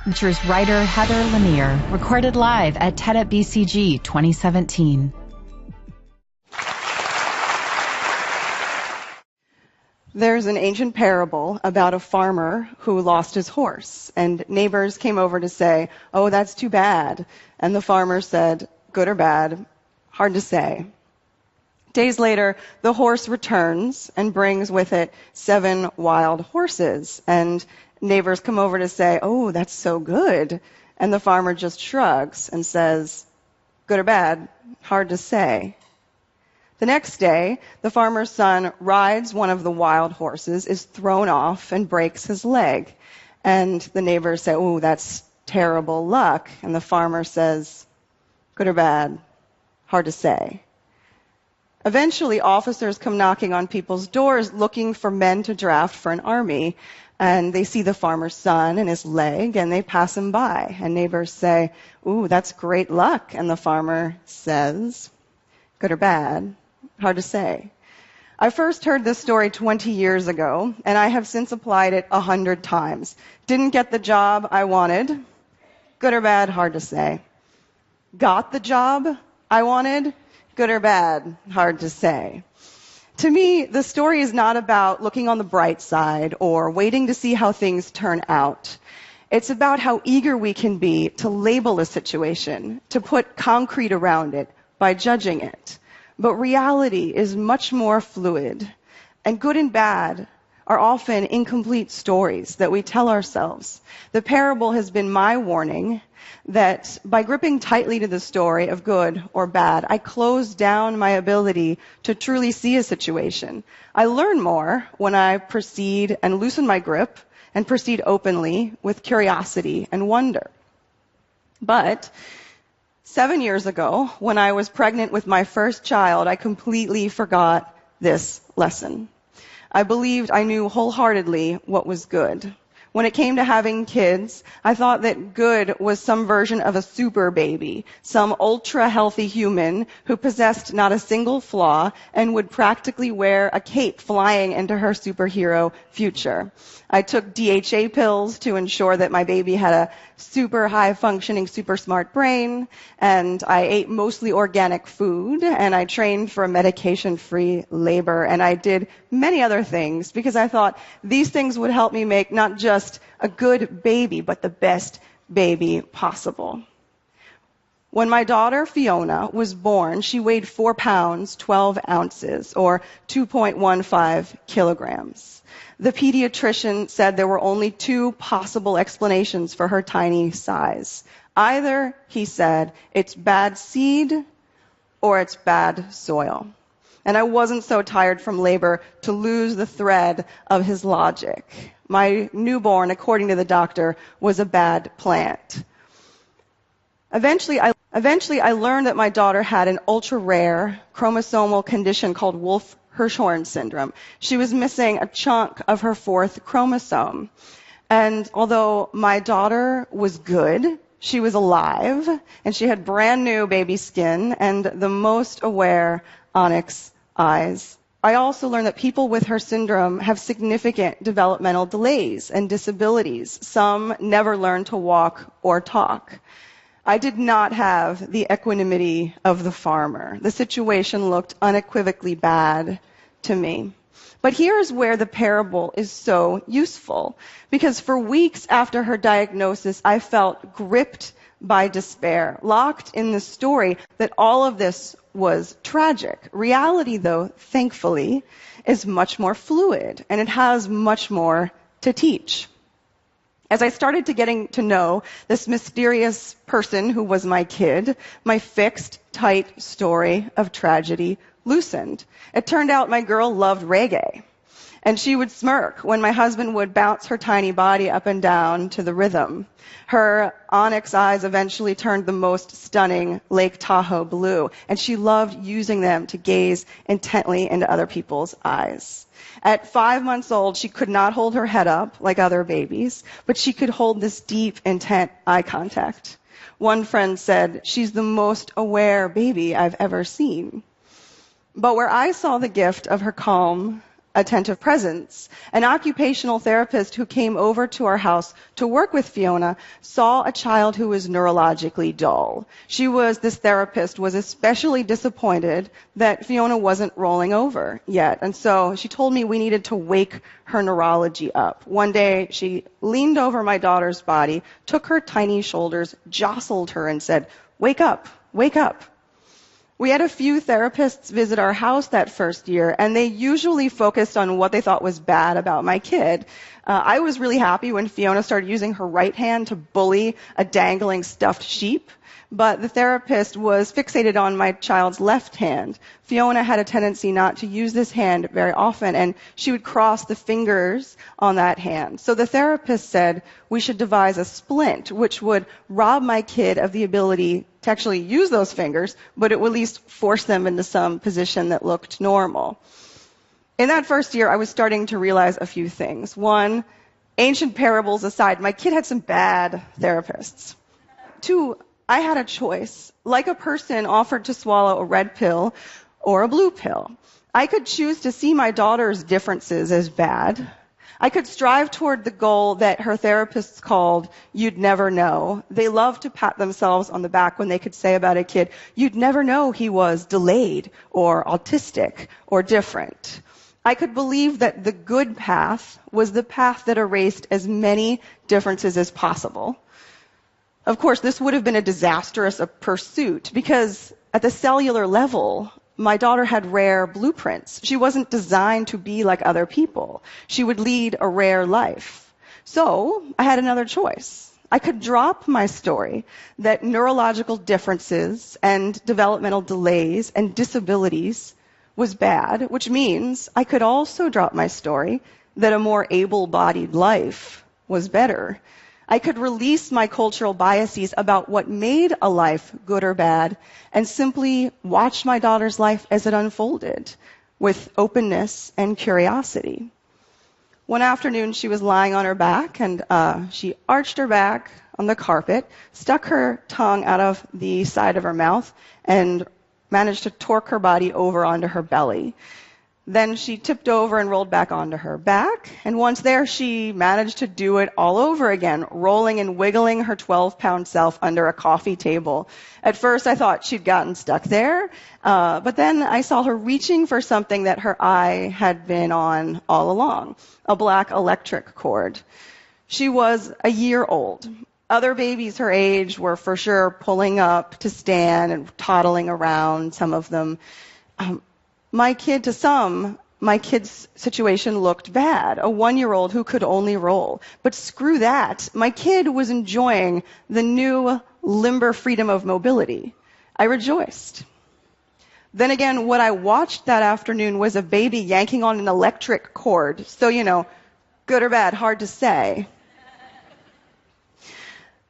Features writer Heather Lanier, recorded live at TED at BCG 2017. There's an ancient parable about a farmer who lost his horse, and neighbors came over to say, "Oh, that's too bad." And the farmer said, "Good or bad? Hard to say." Days later, the horse returns and brings with it 7 wild horses, and neighbors come over to say, "Oh, that's so good." And the farmer just shrugs and says, "Good or bad? Hard to say." The next day, the farmer's son rides one of the wild horses, is thrown off, and breaks his leg. And the neighbors say, "Oh, that's terrible luck." And the farmer says, "Good or bad? Hard to say." Eventually, officers come knocking on people's doors looking for men to draft for an army. And they see the farmer's son and his leg, and they pass him by. And neighbors say, "Ooh, that's great luck." And the farmer says, "Good or bad? Hard to say." I first heard this story 20 years ago, and I have since applied it 100 times. Didn't get the job I wanted. Good or bad? Hard to say. Got the job I wanted. Good or bad? Hard to say. To me, the story is not about looking on the bright side or waiting to see how things turn out. It's about how eager we can be to label a situation, to put concrete around it by judging it. But reality is much more fluid, and good and bad are often incomplete stories that we tell ourselves. The parable has been my warning that by gripping tightly to the story of good or bad, I close down my ability to truly see a situation. I learn more when I proceed and loosen my grip and proceed openly with curiosity and wonder. But 7 years ago, when I was pregnant with my first child, I completely forgot this lesson. I believed I knew wholeheartedly what was good. When it came to having kids, I thought that good was some version of a super baby, some ultra-healthy human who possessed not a single flaw and would practically wear a cape flying into her superhero future. I took DHA pills to ensure that my baby had a super high-functioning, super smart brain, and I ate mostly organic food, and I trained for medication-free labor, and I did many other things because I thought these things would help me make not just a good baby, but the best baby possible. When my daughter Fiona was born, she weighed 4 pounds, 12 ounces, or 2.15 kilograms. The pediatrician said there were only 2 possible explanations for her tiny size. Either, he said, it's bad seed or it's bad soil. And I wasn't so tired from labor to lose the thread of his logic. My newborn, according to the doctor, was a bad plant. Eventually, I learned that my daughter had an ultra-rare chromosomal condition called Wolff-Hirschhorn syndrome. She was missing a chunk of her 4th chromosome. And although my daughter was good, she was alive, and she had brand new baby skin and the most aware onyx eyes. I also learned that people with her syndrome have significant developmental delays and disabilities. Some never learn to walk or talk. I did not have the equanimity of the farmer. The situation looked unequivocally bad to me. But here's where the parable is so useful, because for weeks after her diagnosis, I felt gripped by despair, locked in the story that all of this was tragic. Reality, though, thankfully, is much more fluid, and it has much more to teach. As I started getting to know this mysterious person who was my kid, my fixed, tight story of tragedy loosened. It turned out my girl loved reggae, and she would smirk when my husband would bounce her tiny body up and down to the rhythm. Her onyx eyes eventually turned the most stunning Lake Tahoe blue, and she loved using them to gaze intently into other people's eyes. At 5 months old, she could not hold her head up like other babies, but she could hold this deep, intent eye contact. One friend said, "She's the most aware baby I've ever seen." But where I saw the gift of her calm, attentive presence. An occupational therapist who came over to our house to work with Fiona saw a child who was neurologically dull. This therapist was especially disappointed that Fiona wasn't rolling over yet. And so she told me we needed to wake her neurology up. One day, she leaned over my daughter's body, took her tiny shoulders, jostled her, and said, "Wake up, wake up." We had a few therapists visit our house that first year, and they usually focused on what they thought was bad about my kid. I was really happy when Fiona started using her right hand to bully a dangling stuffed sheep, but the therapist was fixated on my child's left hand. Fiona had a tendency not to use this hand very often, and she would cross the fingers on that hand. So the therapist said we should devise a splint, which would rob my kid of the ability to actually use those fingers, but it would at least force them into some position that looked normal. In that first year, I was starting to realize a few things. One, ancient parables aside, my kid had some bad therapists. Two, I had a choice. Like a person offered to swallow a red pill or a blue pill. I could choose to see my daughter's differences as bad. I could strive toward the goal that her therapists called "you'd never know." They love to pat themselves on the back when they could say about a kid, "You'd never know he was delayed or autistic or different." I could believe that the good path was the path that erased as many differences as possible. Of course, this would have been a disastrous pursuit because at the cellular level, my daughter had rare blueprints. She wasn't designed to be like other people. She would lead a rare life. So I had another choice. I could drop my story that neurological differences and developmental delays and disabilities was bad, which means I could also drop my story that a more able-bodied life was better. I could release my cultural biases about what made a life good or bad and simply watch my daughter's life as it unfolded with openness and curiosity. One afternoon, she was lying on her back, and she arched her back on the carpet, stuck her tongue out of the side of her mouth, and managed to torque her body over onto her belly. Then she tipped over and rolled back onto her back, and once there, she managed to do it all over again, rolling and wiggling her 12-pound self under a coffee table. At first, I thought she'd gotten stuck there, but then I saw her reaching for something that her eye had been on all along, a black electric cord. She was a year old. Other babies her age were for sure pulling up to stand and toddling around, some of them. My kid's situation looked bad, a 1-year-old who could only roll. But screw that. My kid was enjoying the new limber freedom of mobility. I rejoiced. Then again, what I watched that afternoon was a baby yanking on an electric cord. So, good or bad, hard to say.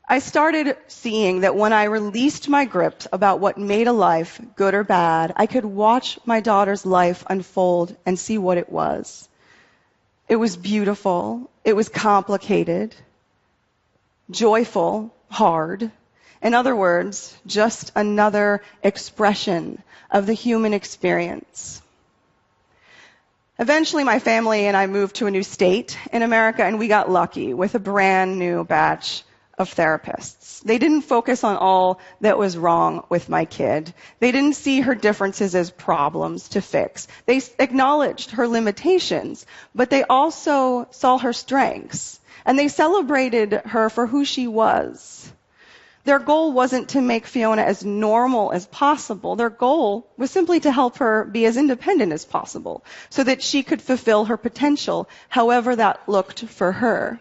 I started seeing that when I released my grip about what made a life good or bad, I could watch my daughter's life unfold and see what it was. It was beautiful. It was complicated, joyful, hard. In other words, just another expression of the human experience. Eventually, my family and I moved to a new state in America, and we got lucky with a brand new batch of therapists. They didn't focus on all that was wrong with my kid. They didn't see her differences as problems to fix. They acknowledged her limitations, but they also saw her strengths, and they celebrated her for who she was. Their goal wasn't to make Fiona as normal as possible. Their goal was simply to help her be as independent as possible so that she could fulfill her potential, however that looked for her.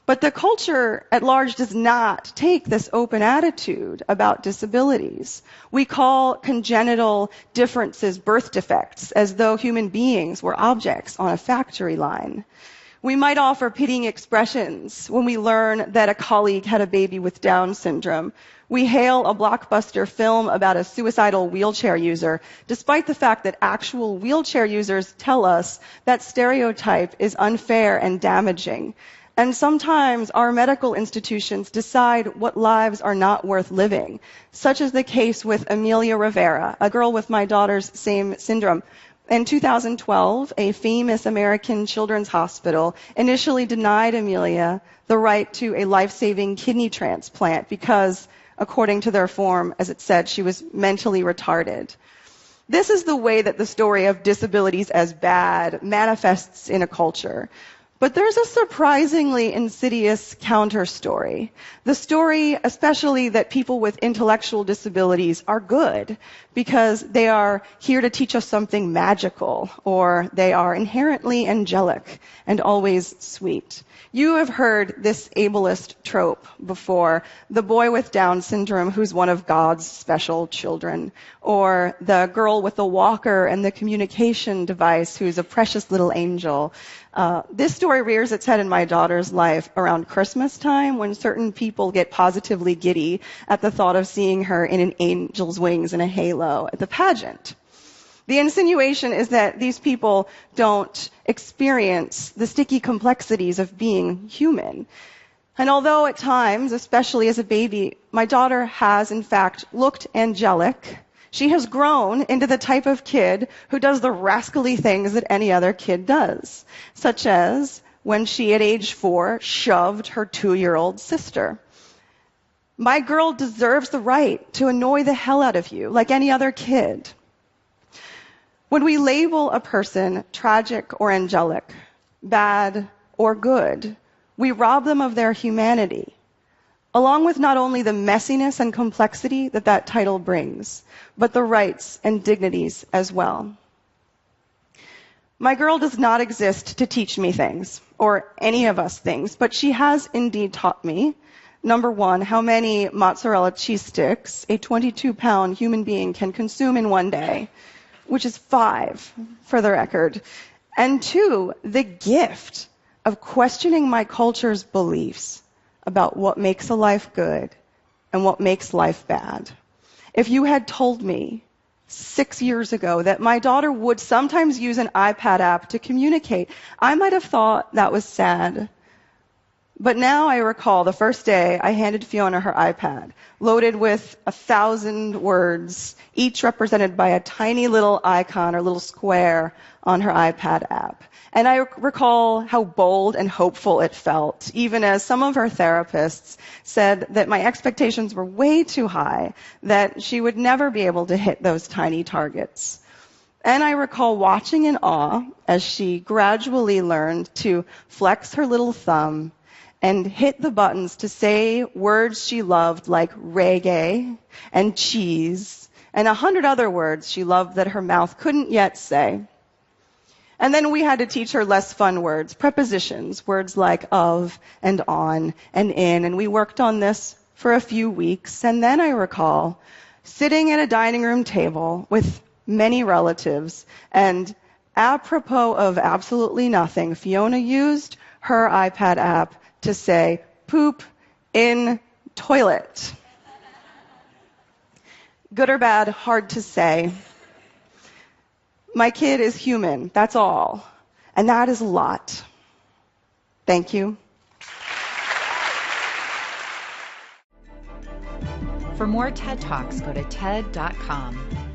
But the culture at large does not take this open attitude about disabilities. We call congenital differences birth defects, as though human beings were objects on a factory line. We might offer pitying expressions when we learn that a colleague had a baby with Down syndrome. We hail a blockbuster film about a suicidal wheelchair user, despite the fact that actual wheelchair users tell us that stereotype is unfair and damaging. And sometimes our medical institutions decide what lives are not worth living, such as the case with Amelia Rivera, a girl with my daughter's same syndrome, In 2012, a famous American children's hospital initially denied Amelia the right to a life-saving kidney transplant because, according to their form, as it said, she was mentally retarded. This is the way that the story of disabilities as bad manifests in a culture. But there's a surprisingly insidious counter-story. The story, especially that people with intellectual disabilities are good because they are here to teach us something magical, or they are inherently angelic and always sweet. You have heard this ableist trope before, the boy with Down syndrome who's one of God's special children, or the girl with the walker and the communication device who's a precious little angel. This story rears its head in my daughter's life around Christmas time when certain people get positively giddy at the thought of seeing her in an angel's wings and a halo at the pageant. The insinuation is that these people don't experience the sticky complexities of being human. And although at times, especially as a baby, my daughter has in fact looked angelic, she has grown into the type of kid who does the rascally things that any other kid does, such as when she, at age 4, shoved her 2-year-old sister. My girl deserves the right to annoy the hell out of you, like any other kid. When we label a person tragic or angelic, bad or good, we rob them of their humanity, along with not only the messiness and complexity that that title brings, but the rights and dignities as well. My girl does not exist to teach me things, or any of us things, but she has indeed taught me, number one, how many mozzarella cheese sticks a 22-pound human being can consume in one day, which is 5, for the record. And 2, the gift of questioning my culture's beliefs about what makes a life good and what makes life bad. If you had told me 6 years ago that my daughter would sometimes use an iPad app to communicate, I might have thought that was sad. But now I recall the first day I handed Fiona her iPad, loaded with 1,000 words, each represented by a tiny little icon or little square on her iPad app. And I recall how bold and hopeful it felt, even as some of her therapists said that my expectations were way too high, that she would never be able to hit those tiny targets. And I recall watching in awe as she gradually learned to flex her little thumb and hit the buttons to say words she loved like reggae and cheese and 100 other words she loved that her mouth couldn't yet say. And then we had to teach her less fun words, prepositions, words like of and on and in, and we worked on this for a few weeks. And then I recall sitting at a dining room table with many relatives, and apropos of absolutely nothing, Fiona used her iPad app to say, poop in toilet. Good or bad, hard to say. My kid is human, that's all. And that is a lot. Thank you. For more TED Talks, go to TED.com.